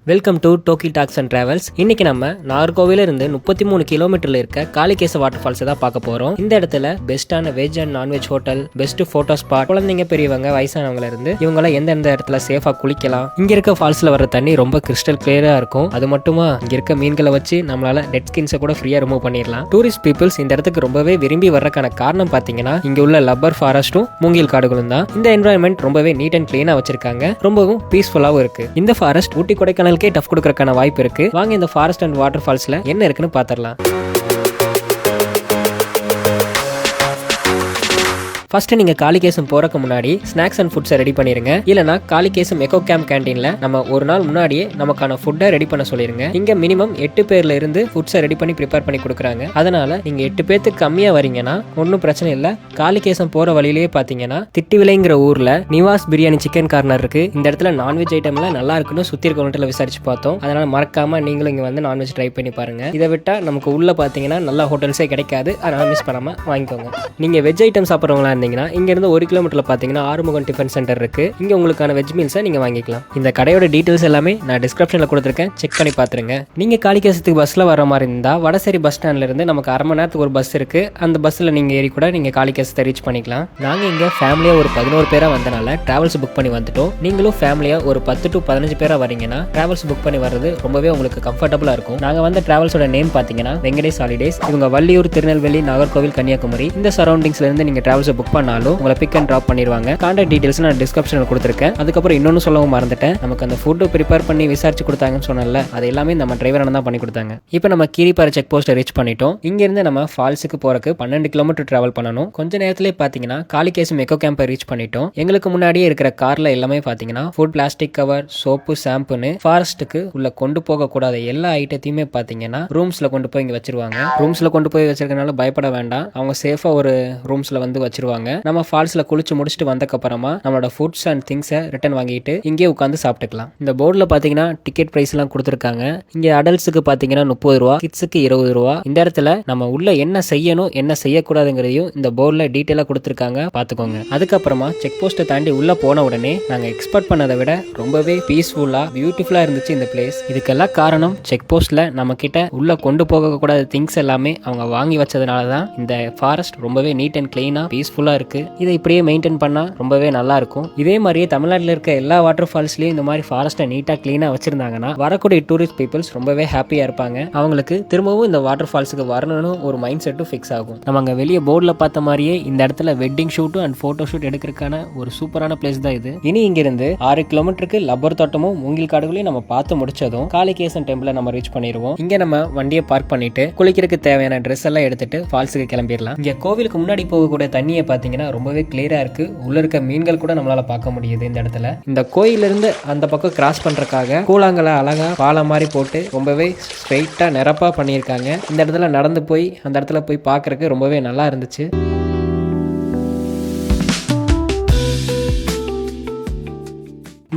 Welcome to டோக்கி talks and travels. இன்னைக்கு நம்ம நாகர்கோவில இருந்து 33 கிலோமீட்டர்ல இருக்க காளிகேச வாட்டர் ஃபால்ஸ் தான் பார்க்க போறோம். இந்த இடத்துல பெஸ்டான veg and non veg hotel, best photo spot, குழந்தைங்க பெரியவங்க வயசானவங்கள இருந்து இவங்க எந்தெந்த இடத்துல சேஃபா குளிக்கலாம். இங்க இருக்க ஃபால்ஸ்ல வர தண்ணி ரொம்ப கிறிஸ்டல் கிளியரா இருக்கும். அது மட்டுமா இங்க இருக்க மீன்களை வச்சு நம்மளால டெட் ஸ்கின்ஸை கூட ஃப்ரீயா ரிமூவ் பண்ணிடலாம். டூரிஸ்ட் பீப்புள்ஸ் இந்த இடத்துக்கு ரொம்பவே விரும்பி வர்றதுக்கான காரணம் பாத்தீங்கன்னா இங்க உள்ள லப்பர் ஃபாரஸ்டும் மூங்கில் காடுகளும் தான். இந்த என்வரான்மெண்ட் ரொம்பவே நீட் அண்ட் கிளீனா வச்சிருக்காங்க. ரொம்பவும் பீஸ்ஃபுல்லாவும் இருக்கு. இந்த ஃபாரஸ்ட் ஊட்டி கொடைக்கானல் டஃப் கொடுக்கறதுக்கான வாய்ப்பு இருக்கு. வாங்க இந்த ஃபாரஸ்ட் அண்ட் வாட்டர் ஃபால்ஸ்ல என்ன இருக்குன்னு பாத்திரலாம். ஃபர்ஸ்ட் நீங்க காளிகேசம் போறதுக்கு முன்னாடி ஸ்நாக்ஸ் அண்ட் ஃபுட்ஸை ரெடி பண்ணிருங்க. இல்லனா காளிகேசம் எக்கோ கேம்ப் கேண்டீன்ல நம்ம ஒரு நாள் முன்னாடியே நமக்கான ஃபுட்டை ரெடி பண்ண சொல்லிருங்க. இங்க மினிமம் 8 பேர்ல இருந்து ஃபுட்ஸை ரெடி பண்ணி ப்ரிப்பேர் பண்ணி கொடுக்குறாங்க. அதனால நீங்க 8 பேருக்கு கம்மியா வரீங்கன்னா ஒன்னும் பிரச்சனை இல்ல. காளிகேசம் போற வழியிலேயே பாத்தீங்கன்னா திட்டிவிலைங்கிற ஊர்ல நிவாஸ் பிரியாணி சிக்கன் கார்னர் இருக்கு. இந்த இடத்துல நான்வெஜ் ஐட்டம்லாம் நல்லா இருக்குன்னு சுத்தி இருக்க ஹோட்டல்ல விசாரிச்சு பார்த்தோம். அதனால மறக்காம நீங்களும் இங்க வந்து நான்வெஜ் ட்ரை பண்ணி பாருங்க. இதை விட்டா நமக்கு உள்ள பாத்தீங்கன்னா நல்ல ஹோட்டல்ஸே கிடைக்காது. அதனால மிஸ் பண்ணாம வாங்கிக்கோங்க. நீங்க வெஜ் ஐட்டம் சாப்பிட்றவங்களா இங்க இருந்து 1 கிலோமீட்டர்ல பாத்தீங்கன்னா ஆறுமுகம் டிஃபன் சென்டர் இருக்கு. இங்க உங்களுக்கான வெஜ் மீல்ஸை நீங்க வாங்கிக்கலாம். இந்த கடையோட டீடைல்ஸ் எல்லாமே நான் டிஸ்கிரிப்ஷன்ல கொடுத்திருக்கேன், செக் பண்ணி பாத்துருங்க. நீங்க காளிகேசத்துக்கு பஸ்ல வர மாதிரி இருந்தா வடசேரி பஸ் ஸ்டாண்ட்ல இருந்து நமக்கு அரை மணி நேரத்துக்கு ஒரு பஸ் இருக்கு. அந்த பஸ்ல நீங்க ஏறி கூட நீங்க காளிகேசத்தை ரீச் பண்ணிக்கலாம். நாங்க இங்க ஃபேமிலியா ஒரு 11 பேரா வந்தனால டிராவல்ஸ் புக் பண்ணி வந்துட்டோம். நீங்களும் ஃபேமிலியா ஒரு 10 to 15 பேரா வரீங்கன்னா டிராவல்ஸ் புக் பண்ணி வர்றது ரொம்பவே உங்களுக்கு கம்ஃபர்டபுளா இருக்கும். நாங்க வந்த டிராவல்ஸோட நேம் பாத்தீங்கன்னா வெங்கடேஷ் ஹாலிடேஸ். இவங்க வள்ளியூர், திருநெல்வேலி, நாகர்கோவில், கன்னியாகுமரி இந்த சரௌண்டிங்ஸ்ல இருந்து நீங்க டிராவல்ஸ் புக் பண்ணாலும் உங்களை பிக் அண்ட் டிராப் பண்ணிடுவாங்க. கான்டாக்ட் டீடைல்ஸ் நான் டிஸ்கிரிப்ஷன்ல கொடுத்திருக்கேன். அதுக்கப்புறம் இன்னொன்னு சொல்லவும் மறந்துட்டேன். நமக்கு அந்த ஃபுட் ப்ரிப்பேர் பண்ணி விசாரிச்சு கொடுத்தாங்கன்னு சொன்னல, அது எல்லாமே நம்ம டிரைவர் தான் பண்ணி கொடுத்தாங்க. இப்போ நம்ம கீரிப்பாறை செக் போஸ்ட் ரீச் பண்ணிட்டோம். இங்க இருந்து நம்ம ஃபால்ஸுக்கு போறதுக்கு 12 கிலோமீட்டர் டிராவல் பண்ணணும். கொஞ்ச நேரத்திலே பாத்தீங்கன்னா காளிகேசம் எக்கோ கேம்பை ரீச் பண்ணிட்டோம். எங்களுக்கு முன்னாடியே இருக்கிற கார்ல எல்லாமே பாத்தீங்கன்னா ஃபுட், பிளாஸ்டிக் கவர், சோப்பு, ஷாம்புன்னு ஃபாரஸ்ட்டுக்கு உள்ள கொண்டு போக கூடாத எல்லா ஐட்டத்தையுமே பாத்தீங்கன்னா ரூம்ஸ்ல கொண்டு போய் இங்க வச்சிருவாங்க. ரூம்ஸ்ல கொண்டு போய் வச்சிருக்கனால பயப்பட வேண்டாம். அவங்க சேஃபா ஒரு ரூம்ஸ்ல வந்து வச்சிருவாங்க. நம்ம ஃபால்ஸ்ல குளிச்சு முடிச்சுட்டு வந்தக்கு அப்புறமா நம்மளோட ஃபுட்ஸ் அண்ட் திங்ஸை ரிட்டர்ன் வாங்கிட்டு இங்கே உட்காந்து சாப்பிட்டுக்கலாம். இந்த போர்டில் பார்த்தீங்கன்னா டிக்கெட் பிரைஸ் எல்லாம் கொடுத்துருக்காங்க. இங்கே அடல்ட்ஸுக்கு பார்த்தீங்கன்னா 30 ரூபா, கிட்ஸுக்கு 20 ரூபா. இந்த இடத்துல நம்ம உள்ள என்ன செய்யணும் என்ன செய்யக்கூடாதுங்கிறதையும் இந்த போர்டில் டீட்டெயிலாக கொடுத்துருக்காங்க, பார்த்துக்கோங்க. அதுக்கப்புறமா செக் போஸ்ட்டை தாண்டி உள்ள போன உடனே நாங்கள் எக்ஸ்பெக்ட் பண்ணதை விட ரொம்பவே பீஸ்ஃபுல்லா பியூட்டிஃபுல்லா இருந்துச்சு இந்த பிளேஸ். இதுக்கெல்லாம் காரணம் செக் போஸ்ட்ல நம்ம கிட்ட உள்ள கொண்டு போக கூடாத திங்ஸ் எல்லாமே அவங்க வாங்கி வச்சதுனால தான் இந்த ஃபாரஸ்ட் ரொம்பவே நீட் அண்ட் கிளீனா பீஸ்ஃபுல்லா இருக்கு. இதை இப்படியே மெயின்டைன் பண்ணா ரொம்பவே நல்லா இருக்கும். இதே மாதிரியே தமிழ்நாட்டில் இருக்க எல்லா வாட்டர் ஃபால்ஸ்லயும் இந்த மாதிரி ஃபாரஸ்ட்டை நீட்டா கிளீனா வச்சிருந்தாங்கன்னா வரக்கூடிய டூரிஸ்ட் பீப்புள்ஸ் ரொம்பவே ஹாப்பியா இருப்பாங்க. அவங்களுக்கு திரும்பவும் இந்த வாட்டர் ஃபால்ஸுக்கு வரணும்னு ஒரு மைண்ட் செட்டும் ஃபிக்ஸ் ஆகும். நம்ம அங்க வெளியே போர்டில் பார்த்த மாதிரியே இந்த இடத்துல வெட்டிங் ஷூட்டும் அண்ட் போட்டோ ஷூட் எடுக்கிறதுக்கான ஒரு சூப்பரான பிளேஸ் தான் இது. இனி இங்க இருந்து 6 கிலோமீட்டருக்கு லப்பர் தோட்டமும் மூங்கில் காடுகளையும் நம்ம பார்த்து முடிச்சதும் காளிகேசன் டெம்பிளை நம்ம ரீச் பண்ணிடுவோம். இங்க நம்ம வண்டியை பார்க் பண்ணிட்டு குளிக்கிறதுக்கு தேவையான ட்ரெஸ் எல்லாம் எடுத்துட்டு ஃபால்ஸுக்கு கிளம்பிடலாம். இங்க கோவிலுக்கு முன்னாடி போகக்கூடிய தண்ணியை பார்த்தீங்கன்னா ரொம்பவே கிளியரா இருக்கு. உள்ள இருக்க மீன்கள் கூட நம்மளால பார்க்க முடியுது. இந்த இடத்துல இந்த கோயில இருந்து அந்த பக்கம் கிராஸ் பண்றதுக்காக கூழாங்கலை அழகா பாலம் மாதிரி போட்டு ரொம்பவே ஸ்ட்ரெயிட்டா நிரப்பா பண்ணியிருக்காங்க. இந்த இடத்துல நடந்து போய் அந்த இடத்துல போய் பார்க்கறதுக்கு ரொம்பவே நல்லா இருந்துச்சு.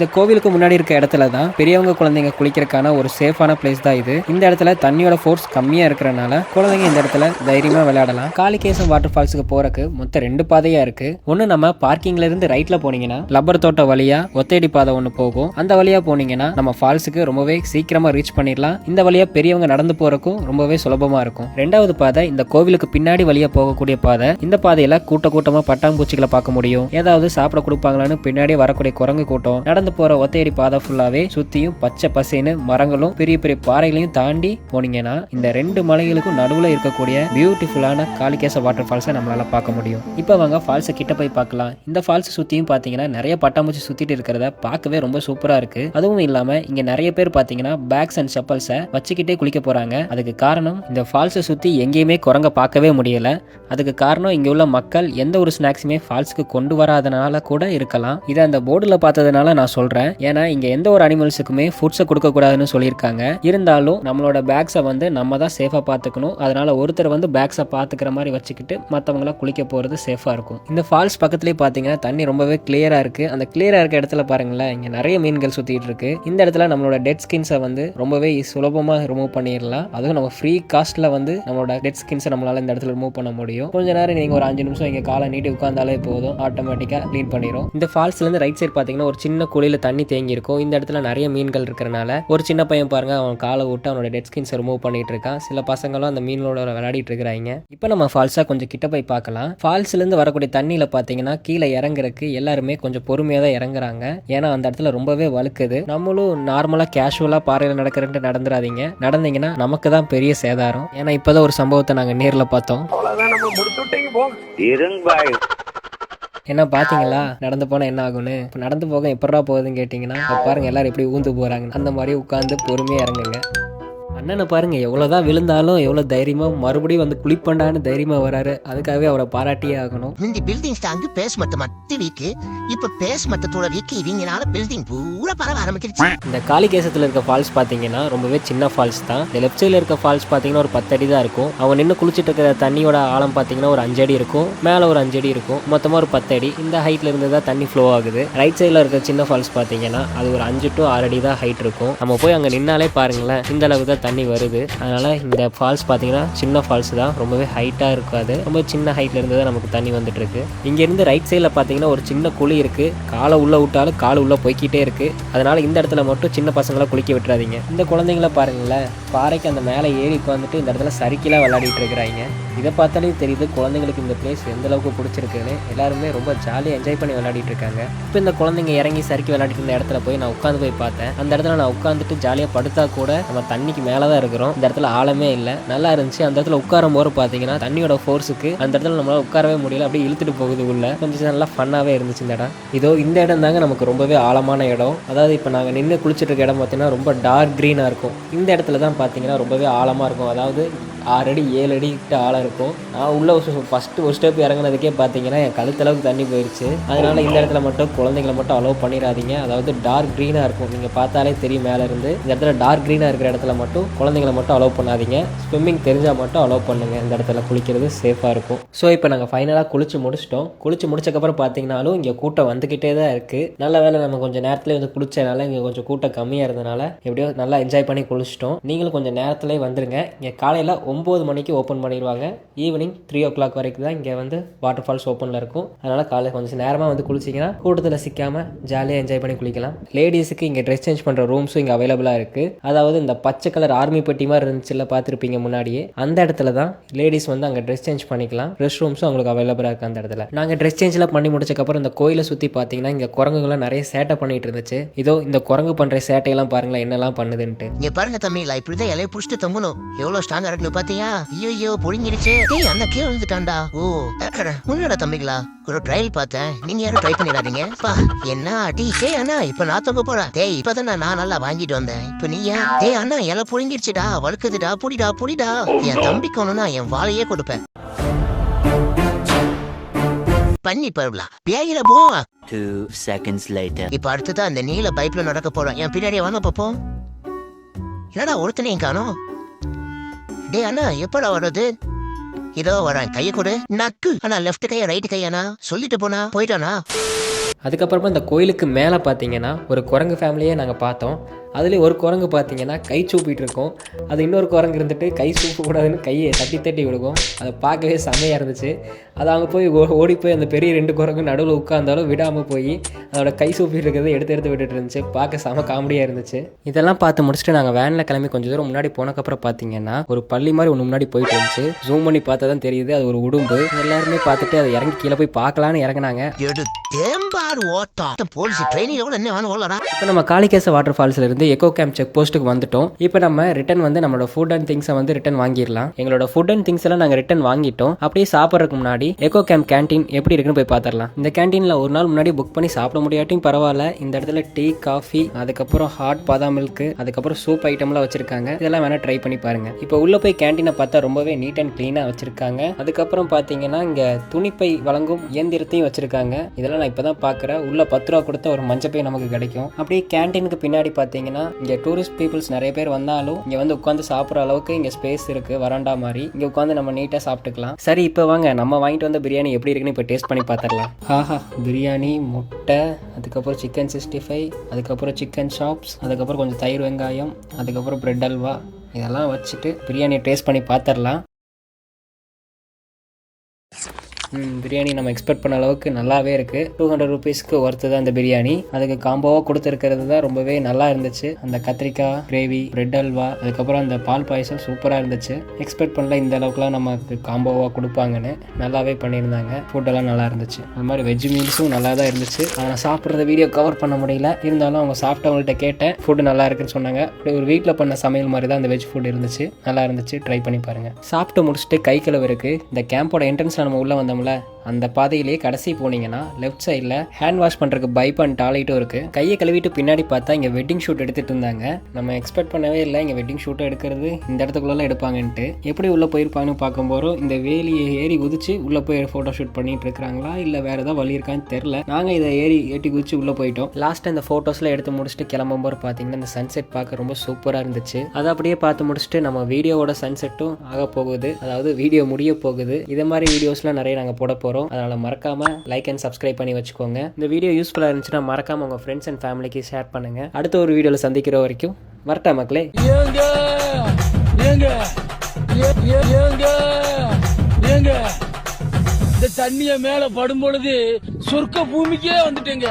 இந்த கோவிலுக்கு முன்னாடி இருக்க இடத்துல தான் பெரியவங்க குழந்தைங்க குளிக்கிறதுக்கான ஒரு சேஃபான பிளேஸ் தான் இது. இந்த இடத்துல தண்ணியோட ஃபோர்ஸ் கம்மியா இருக்கிறனால குழந்தைங்க இந்த இடத்துல தைரியமா விளையாடலாம். காளிகேசம் வாட்டர் ஃபால்ஸுக்கு போறதுக்கு மொத்தம் 2 பாதையா இருக்கு. ஒன்னு நம்ம பார்க்கிங்ல இருந்து ரைட்ல போனீங்கன்னா லப்பர் தோட்ட வழியா ஒத்தையடி பாதை ஒன்று போகும். அந்த வழியா போனீங்கன்னா நம்ம ஃபால்ஸுக்கு ரொம்பவே சீக்கிரமா ரீச் பண்ணிடலாம். இந்த வழியா பெரியவங்க நடந்து போறதுக்கும் ரொம்பவே சுலபமா இருக்கும். 2வது பாதை இந்த கோவிலுக்கு பின்னாடி வழியா போகக்கூடிய பாதை. இந்த பாதையில கூட்டமா பட்டாம்பூச்சிகளை பார்க்க முடியும். ஏதாவது சாப்பிட கொடுப்பாங்களான்னு பின்னாடி வரக்கூடிய குரங்கு கூட்டம். நடந்து போற ஒத்தையடி பாதை ஃபுல்லாவே சுத்தியும் பச்சை பசேன்னு மரங்களும் பெரிய பெரிய பாறைகளையும் தாண்டி போனீங்கன்னா இந்த 2 மலைகளுக்கும் நடுவுல இருக்கக்கூடிய பியூட்டிஃபுல்லான காளிகேச வாட்டர் ஃபால்ஸை நம்மளால பார்க்க முடியும். இப்போ வாங்க ஃபால்ஸை கிட்ட போய் பார்க்கலாம். இந்த ஃபால்ஸ் சுத்தியும் பாத்தீங்கன்னா நிறைய பட்டாம்பூச்சி சுத்திட்டு இருக்கிறத பார்க்கவே ரொம்ப சூப்பரா இருக்கு. அதுவும் இல்லாம இங்க நிறைய பேர் பாத்தீங்கன்னா பேக்ஸ் அண்ட் செப்பல்ஸை வச்சுக்கிட்டே குளிக்க போறாங்க. அதுக்கு காரணம் இந்த ஃபால்ஸை சுத்தி எங்கேயுமே குரங்க பார்க்கவே முடியல. அதுக்கு காரணம் இங்க உள்ள மக்கள் எந்த ஒரு ஸ்நாக்ஸுமே ஃபால்ஸுக்கு கொண்டு வராதனால கூட இருக்கலாம். இதை அந்த போர்டுல பார்த்ததுனால நான் சொல்றேன். ஏன்னா இங்க எந்த ஒரு அனிமல்ஸுக்குமே ஃபுட்ஸை கொடுக்க கூடாதுன்னு சொல்லியிருக்காங்க. இருந்தாலும் நம்மளோட பேக்ஸை வந்து நம்ம தான் சேஃபா பாத்துக்கணும். அதனால ஒருத்தர் வந்து பேக்ஸை பாத்துக்கிற மாதிரி வச்சுக்கிட்டு மற்றவங்கள குளிக்க போறது சேஃபா இருக்கும். இந்த ஃபால்ஸ் பக்கத்துலேயே பாத்தீங்கன்னா தண்ணி ரொம்பவே கிளியரா இருக்கு. அந்த கிளியரா இருக்க இடத்துல பாருங்களேன், இங்க நிறைய மீன்கள் சுத்திட்டு இருக்கு. இந்த இடத்துல நம்மளோட டெட் ஸ்கின்ஸை வந்து ரொம்பவே சுலபமா ரிமூவ் பண்ணிடலாம். அதுவும் நம்ம ஃப்ரீ காஸ்ட்ல வந்து நம்மளோட டெட் ஸ்கின்ஸை நம்மளால இந்த இடத்துல ரிமூவ் பண்ண முடியும். கொஞ்ச நேரம் நீங்க ஒரு 5 நிமிஷம் இங்க காலை நீட்டி உட்கார்ந்தாலே போதும், ஆட்டோமேட்டிக்கா க்ளீன் பண்ணிடும். இந்த ஃபால்ஸ்ல இருந்து ரைட் சைடு பாத்தீங்கன்னா ஒரு சின்ன குளியல் குழியில் தண்ணி தேங்கி இருக்கும். இந்த இடத்துல நிறைய மீன்கள் இருக்கிறனால ஒரு சின்ன பையன் பாருங்க, அவன் காலை விட்டு அவனோட டெட் ஸ்கின்ஸை ரிமூவ் பண்ணிட்டு இருக்கான். சில பசங்களும் அந்த மீனோட விளையாடிட்டு இருக்கிறாங்க. இப்போ நம்ம ஃபால்ஸாக கொஞ்சம் கிட்ட போய் பார்க்கலாம். ஃபால்ஸ்லேருந்து வரக்கூடிய தண்ணியில் பார்த்தீங்கன்னா கீழே இறங்குறதுக்கு எல்லாருமே கொஞ்சம் பொறுமையாக தான் இறங்குறாங்க. ஏன்னா அந்த இடத்துல ரொம்பவே வழுக்குது. நம்மளும் நார்மலாக கேஷுவலாக பாறையில் நடக்கிறன்ட்டு நடந்துடாதீங்க. நடந்தீங்கன்னா நமக்கு தான் பெரிய சேதாரம். ஏன்னா இப்போதான் ஒரு சம்பவத்தை நாங்கள் நேரில் பார்த்தோம். என்ன பாத்தீங்களா நடந்து போனா என்ன ஆகும்னு? இப்போ நடந்து போக எப்படா போகுதுன்னு கேட்டீங்கன்னா பாருங்க எல்லாரும் எப்படி ஊந்து போறாங்க. அந்த மாதிரி உட்காந்து பொறுமையா இறங்குங்க. அண்ணனை பாருங்க, எவ்வளோதான் விழுந்தாலும் எவ்வளோ தைரியமா மறுபடியும் வந்து குளிப்பண்டான்னு தைரியமா வராரு. அதுக்காகவே அவரை பாராட்டியே ஆகணும். இந்த பில்டிங் தாங்க பேஸ்மெண்ட் மட்டும் வீக்கு. இப்ப பேஸ்மெண்ட்டோட வீக்கு இவங்கனால பில்டிங் பூரா பரவ ஆரம்பிச்சிருச்சு. இந்த காளிகேசத்துல இருக்க ஃபால்ஸ் பாத்தீங்கன்னா ரொம்பவே சின்ன ஃபால்ஸ் தான். இந்த லெஃப்ட் சைடில் இருக்க ஃபால்ஸ் பாத்தீங்கன்னா ஒரு 10 அடி தான் இருக்கும். அவன் நின்று குளிச்சுட்டு இருக்கிற தண்ணியோட ஆழம் பாத்தீங்கன்னா ஒரு 5 அடி இருக்கும். மேல ஒரு 5 அடி இருக்கும். மொத்தமா ஒரு 10 அடி. இந்த ஹைட்ல இருந்து தான் தண்ணி ஃப்ளோ ஆகுது. ரைட் சைடில் இருக்க சின்ன ஃபால்ஸ் பாத்தீங்கன்னா அது ஒரு 5 to 6 அடி தான் ஹைட் இருக்கும். நம்ம போய் அங்க நின்னாலே பாருங்களேன் இந்த அளவுக்கு தான் தண்ணி வருது. அதனால இந்த ஃபால்ஸ் பார்த்தீங்கன்னா சின்ன ஃபால்ஸ் தான், ரொம்பவே ஹைட்டாக இருக்காது. ரொம்ப சின்ன ஹைட்ல இருந்து தான் நமக்கு தண்ணி வந்துட்டு இருக்கு. இங்கேருந்து ரைட் சைடில் பார்த்தீங்கன்னா ஒரு சின்ன குழி இருக்கு. காலை உள்ள விட்டாலும் கால் உள்ள போய்கிட்டே இருக்கு. அதனால இந்த இடத்துல மட்டும் சின்ன பசங்களை குளிக்க விட்டுறாதீங்க. இந்த குழந்தைங்கள பாருங்களேன், பாறைக்கு அந்த மேலே ஏறி உட்காந்துட்டு இந்த இடத்துல சறுக்கிலாம் விளையாடிட்டு இருக்கிறாங்க. இதை பார்த்தாலே தெரியுது குழந்தைங்களுக்கு இந்த பிளேஸ் எந்த அளவுக்கு பிடிச்சிருக்குன்னு. எல்லாருமே ரொம்ப ஜாலியாக என்ஜாய் பண்ணி விளையாடிட்டு இருக்காங்க. இப்போ இந்த குழந்தைங்க இறங்கி சறுக்கி விளையாடிட்டு இருந்த இடத்துல போய் நான் உட்காந்து போய் பார்த்தேன். அந்த இடத்துல நான் உட்காந்துட்டு ஜாலியாக படுத்தா கூட நம்ம தண்ணிக்கு மேலே தான் இருக்கிறோம். இந்த இடத்துல ஆழமே இல்லை, நல்லா இருந்துச்சு. அந்த இடத்துல உட்காரும் போது பார்த்தீங்கன்னா தண்ணியோட ஃபோர்ஸுக்கு அந்த இடத்துல நம்மளால உட்காரவே முடியல, அப்படியே இழுத்துட்டு போகுது உள்ள. கொஞ்சம் நல்லா ஃபன்னாகவே இருந்துச்சு இந்த இடம். இதோ இந்த இடம் தாங்க நமக்கு ரொம்பவே ஆழமான இடம். அதாவது இப்போ நாங்கள் நின்று குளிச்சுட்டு இருக்க இடம் பார்த்தீங்கன்னா ரொம்ப டார்க் க்ரீனாக இருக்கும். இந்த இடத்துல தான் பார்த்தீங்கன்னா ரொம்பவே ஆழமாக இருக்கும். அதாவது 6 அடி 7 அடி கிட்ட ஆழம் இருக்கும். நான் உள்ள ஃபஸ்ட்டு ஒரு ஸ்டெப் இறங்கினதுக்கே பார்த்தீங்கன்னா என் கழுத்தளவுக்கு தண்ணி போயிடுச்சு. அதனால இந்த இடத்துல மட்டும் குழந்தைங்களை மட்டும் அலோவ் பண்ணிடாதீங்க. அதாவது டார்க் க்ரீனாக இருக்கும், நீங்கள் பார்த்தாலே தெரியும் மேலே இருந்து. இந்த இடத்துல டார்க் க்ரீனாக இருக்கிற இடத்துல மட்டும் குழந்தைங்களை மட்டும் அலோவ் பண்ணாதீங்க. ஸ்விம்மிங் தெரிஞ்சால் மட்டும் அலோவ் பண்ணுங்க. இந்த இடத்துல குளிக்கிறது சேஃபாக இருக்கும். ஸோ இப்போ நாங்கள் ஃபைனலாக குளிச்சு முடிச்சிட்டோம். குளிச்சு முடிச்சக்கப்புறம் பார்த்தீங்கன்னாலும் இங்கே கூட்டம் வந்துக்கிட்டே தான் இருக்குது. நல்ல வேலை நம்ம கொஞ்சம் நேரத்துலேயே வந்து குளிச்சதுனால இங்கே கொஞ்சம் கூட்டம் கம்மியாக இருந்தனால எப்படியோ நல்லா என்ஜாய் பண்ணி குளிச்சிட்டோம். நீங்களும் கொஞ்சம் நேரத்துலேயே வந்துருங்க. இங்கே காலையில் 9 மணிக்கு ஓப்பன் பண்ணிடுவாங்க. ஈவினிங் 3 o'clock வரைக்கும் தான் இங்கே வந்து வாட்டர் ஃபால்ஸ் ஓப்பனில் இருக்கும். அதனால் காலையில் கொஞ்சம் நேரமாக வந்து குளிச்சிங்கன்னா கூட்டத்தில் சிக்காமல் ஜாலியாக என்ஜாய் பண்ணி குளிக்கலாம். லேடிஸுக்கு இங்கே ட்ரெஸ் சேஞ்ச் பண்ணுற ரூம்ஸும் இங்கே அவைலபிளாக இருக்குது. அதாவது இந்த பச்சை கலர் ஆர்மி பெட்டி மாதிரி இருந்துச்சுல, பார்த்துருப்பீங்க முன்னாடியே. அந்த இடத்துல தான் லேடிஸ் வந்து அங்கே ட்ரெஸ் சேஞ்ச் பண்ணிக்கலாம். ரெஸ்ட் ரூம்ஸும் அவங்களுக்கு அவைலபிளாக இருக்குது அந்த இடத்துல. நாங்கள் ட்ரெஸ் சேஞ்ச்லாம் பண்ணி முடிச்சக்கப்புறம் இந்த கோயிலை சுற்றி பார்த்தீங்கன்னா இங்கே குரங்குகள்லாம் நிறைய சேட்டை பண்ணிட்டு இருந்துச்சு. இதோ இந்த குரங்கு பண்ணுற சேட்டையெல்லாம் பாருங்களேன் என்னெல்லாம் பண்ணுதுன்ட்டு. இங்கே பாருங்க தம்பிங்களா, இப்படிதான் இலையை பிடிச்சிட்டு தம்பணும் எவ்வளோ ஸ்ட்ராங்காக இருக்குன்னு பார்த்தியா? ஐயோ புரிஞ்சிருச்சு. டேய் அண்ணா கீழே விழுந்துட்டான்டா. ஓ உங்களோட தம்பிங்களா, ஒரு ட்ரையல் பார்த்தேன். நீங்க யாரும் ட்ரை பண்ணிடாதீங்க. என்ன அடி. டேய் அண்ணா இப்ப நான் தொங்க போறேன். டேய் இப்பதான் நான் நல்லா வாங்கிட்டு வந்தேன். இப்ப நீயா? டேய் அண்ணா இலை புரிஞ்சிருச்சுடா, வழுக்குதுடா, புடிடா புடிடா. என் தம்பிக்கு ஒண்ணுனா என் வாழையே கொடுப்பேன். பண்ணி பருவலாம் பேயில போ. 2 seconds later. இப்ப அடுத்ததான் அந்த நீல பைப்ல நடக்க போறோம். என் பின்னாடியே வாங்க பாப்போம். என்னடா ஒருத்தனையும் காணோம். டே அண்ணா எப்படா வர்றது? இதோ வரேன், கையை கொடு. நக்கு அண்ணா, லெஃப்ட் கையா ரைட் கையாண்ணா சொல்லிட்டு போனா போயிட்டானா. அதுக்கப்புறமா இந்த கோயிலுக்கு மேலே பார்த்தீங்கன்னா ஒரு குரங்கு ஃபேமிலியே நாங்கள் பார்த்தோம். அதுலேயும் ஒரு குரங்கு பார்த்தீங்கன்னா கை சூப்பிட்டு இருக்கோம். அது இன்னொரு குரங்கு இருந்துட்டு கை சூப்பக்கூடாதுன்னு கையை தட்டி தட்டி விடுவோம். அதை பார்க்கவே செம்மையாக இருந்துச்சு. அது அவங்க போய் ஓடி போய் அந்த பெரிய 2 குரங்கு நடுவில் உட்காந்தாலும் விடாமல் போய் அதோட கை சூப்பிட்டு இருக்கிறத எடுத்து விட்டுட்டு இருந்துச்சு. பார்க்க செம காமெடியாக இருந்துச்சு. இதெல்லாம் பார்த்து முடிச்சுட்டு நாங்கள் வேனில் கிளம்பி கொஞ்சம் தூரம் முன்னாடி போனக்கப்புறம் பார்த்தீங்கன்னா ஒரு பள்ளி மாதிரி ஒன்று முன்னாடி போயிட்டு இருந்துச்சு. ஜூம் பண்ணி பார்த்தா தான் தெரியுது அது ஒரு உடும்பு. எல்லாருமே பார்த்துட்டு அதை இறங்கி கீழே போய் பார்க்கலான்னு இறங்கினாங்க. இப்போ நம்ம காளிகேச வாட்டர் ஃபால்ஸ்ல இருந்து எக்கோ கேம்ப் செக் போஸ்ட்டுக்கு வந்துட்டோம். இப்போ நம்ம ரிட்டன் வந்து நம்மளோட ஃபுட் அண்ட் திங்ஸை வந்து ரிட்டன் வாங்கிடலாம். எங்களோட ஃபுட் அண்ட் திங்ஸ் எல்லாம் நாங்கள் ரிட்டன் வாங்கிட்டோம். அப்படியே சாப்பிட்றதுக்கு முன்னாடி எக்கோ கேம்ப் கேன்டீன் எப்படி இருக்குன்னு போய் பார்த்துடலாம். இந்த கேன்டீனில் ஒரு நாள் முன்னாடி புக் பண்ணி சாப்பிட முடியாட்டியும் பரவாயில்ல. இந்த இடத்துல டீ, காஃபி, அதுக்கப்புறம் ஹாட் பாதாம் மில்க், அதுக்கப்புறம் சூப் ஐட்டம்லாம் வச்சிருக்காங்க. இதெல்லாம் வேணா ட்ரை பண்ணி பாருங்க. இப்போ உள்ள போய் கேன்டீனை பார்த்தா ரொம்பவே நீட் அண்ட் கிளீனாக வச்சிருக்காங்க. அதுக்கப்புறம் பார்த்தீங்கன்னா இங்கே துணிப்பை வழங்கும் இயந்திரத்தையும் வச்சிருக்காங்க. இதெல்லாம் நான் இப்போதான் பார்க்குறேன். உள்ள 10 ரூபா கொடுத்த ஒரு மஞ்சப்பை நமக்கு கிடைக்கும். அப்படியே கேன்டீனுக்கு பின்னாடி பார்த்தீங்கன்னா இங்கே டூரிஸ்ட் பீப்புள்ஸ் நிறைய பேர் வந்தாலும் இங்கே வந்து உட்காந்து சாப்பிட்ற அளவுக்கு இங்கே ஸ்பேஸ் இருக்கு. வராண்டா மாதிரி இங்கே உட்காந்து நம்ம நீட்டாக சாப்பிட்டுக்கலாம். சரி இப்போ வாங்க நம்ம வாங்கிட்டு வந்த பிரியாணி எப்படி இருக்குன்னு இப்போ டேஸ்ட் பண்ணி பார்த்துடலாம். ஆஹா, பிரியாணி, முட்டை, அதுக்கப்புறம் சிக்கன் 65, அதுக்கப்புறம் சிக்கன் ஷாப்ஸ், அதுக்கப்புறம் கொஞ்சம் தயிர் வெங்காயம், அதுக்கப்புறம் பிரெட் அல்வா, இதெல்லாம் வச்சுட்டு பிரியாணியை டேஸ்ட் பண்ணி பார்த்துடலாம். பிரியாணி நம்ம எக்ஸ்பெக்ட் பண்ண அளவுக்கு நல்லாவே இருக்குது. 200 ருபீஸ்க்கு ஒர்த்து தான் இந்த பிரியாணி. அதுக்கு காம்போவாக கொடுத்துருக்கிறது தான் ரொம்பவே நல்லா இருந்துச்சு. அந்த கத்திரிக்காய் கிரேவி, பிரெட் அல்வா, அதுக்கப்புறம் அந்த பால் பாயசம் சூப்பராக இருந்துச்சு. எக்ஸ்பெக்ட் பண்ணல இந்த அளவுக்குலாம் நமக்கு காம்போவாக கொடுப்பாங்கன்னு. நல்லாவே பண்ணியிருந்தாங்க. ஃபுட்டெல்லாம் நல்லா இருந்துச்சு. அது மாதிரி வெஜ் மீல்ஸும் நல்லா தான் இருந்துச்சு. நான் சாப்பிட்றத வீடியோ கவர் பண்ண முடியல. இருந்தாலும் அவங்க சாப்பிட்டவங்கள்ட்ட கேட்டேன், ஃபுட்டு நல்லா இருக்குன்னு சொன்னாங்க. அப்படி ஒரு வீட்டில் பண்ண சமையல் மாதிரி தான் அந்த வெஜ் ஃபுட் இருந்துச்சு. நல்லா இருந்துச்சு. ட்ரை பண்ணி பாருங்கள். சாப்பிட்டு முடிச்சுட்டு கை கழுவு இருக்குது. இந்த கேம்போட என்ட்ரன்ஸில் நம்ம உள்ளே வந்தோம்ல, அந்த பாதையிலேயே கடைசி போனீங்கன்னா லெஃப்ட் சைடில் ஹேண்ட் வாஷ் பண்ணுறதுக்கு பைப் அண்ட் டாய்லெட்டும் இருக்குது. கையை கழுவிட்டு பின்னாடி பார்த்தா இங்கே வெட்டிங் ஷூட் எடுத்துகிட்டு இருந்தாங்க. நம்ம எக்ஸ்பெக்ட் பண்ணவே இல்லை இங்கே வெட்டிங் ஷூட்டும் எடுக்கிறது இந்த இடத்துக்குள்ளே எடுப்பாங்கன்ட்டு. எப்படி உள்ளே போயிருப்பாங்கன்னு பார்க்கும்போது இந்த வேலியை ஏறி குதிச்சு உள்ளே போய் ஃபோட்டோ ஷூட் பண்ணிட்டு இருக்கிறாங்களா இல்லை வேறு ஏதாவது வழி இருக்கான்னு தெரில. நாங்கள் இதை ஏட்டி குதிச்சு உள்ளே போயிட்டோம். லாஸ்ட்டு இந்த ஃபோட்டோஸில் எடுத்து முடிச்சுட்டு கிளம்பும்போது பார்த்தீங்கன்னா இந்த சன்செட் பார்க்க ரொம்ப சூப்பராக இருந்துச்சு. அதை அப்படியே பார்த்து முடிச்சுட்டு நம்ம வீடியோவோட சன்செட்டும் ஆக போகுது. அதாவது வீடியோ முடிய போகுது. இதே மாதிரி வீடியோஸ்லாம் நிறைய நாங்கள் போட போகிறோம். அதனால் மறக்காம லைக் அண்ட் சப்ஸ்கிரைப் பண்ணி வச்சுக்கோங்க. இந்த வீடியோ யூஸ்ஃபுல்லாக இருந்துச்சுன்னா மறக்காம உங்கள் ஃப்ரெண்ட்ஸ் அண்ட் ஃபேமிலிக்கு ஷேர் பண்ணுங்க. அடுத்த ஒரு வீடியோவில் சந்திக்கிற வரைக்கும் வரட்டா மக்களே. இந்த தண்ணிய மேல படும் பொழுது சொர்க்க பூமிக்கே வந்துட்டேங்க.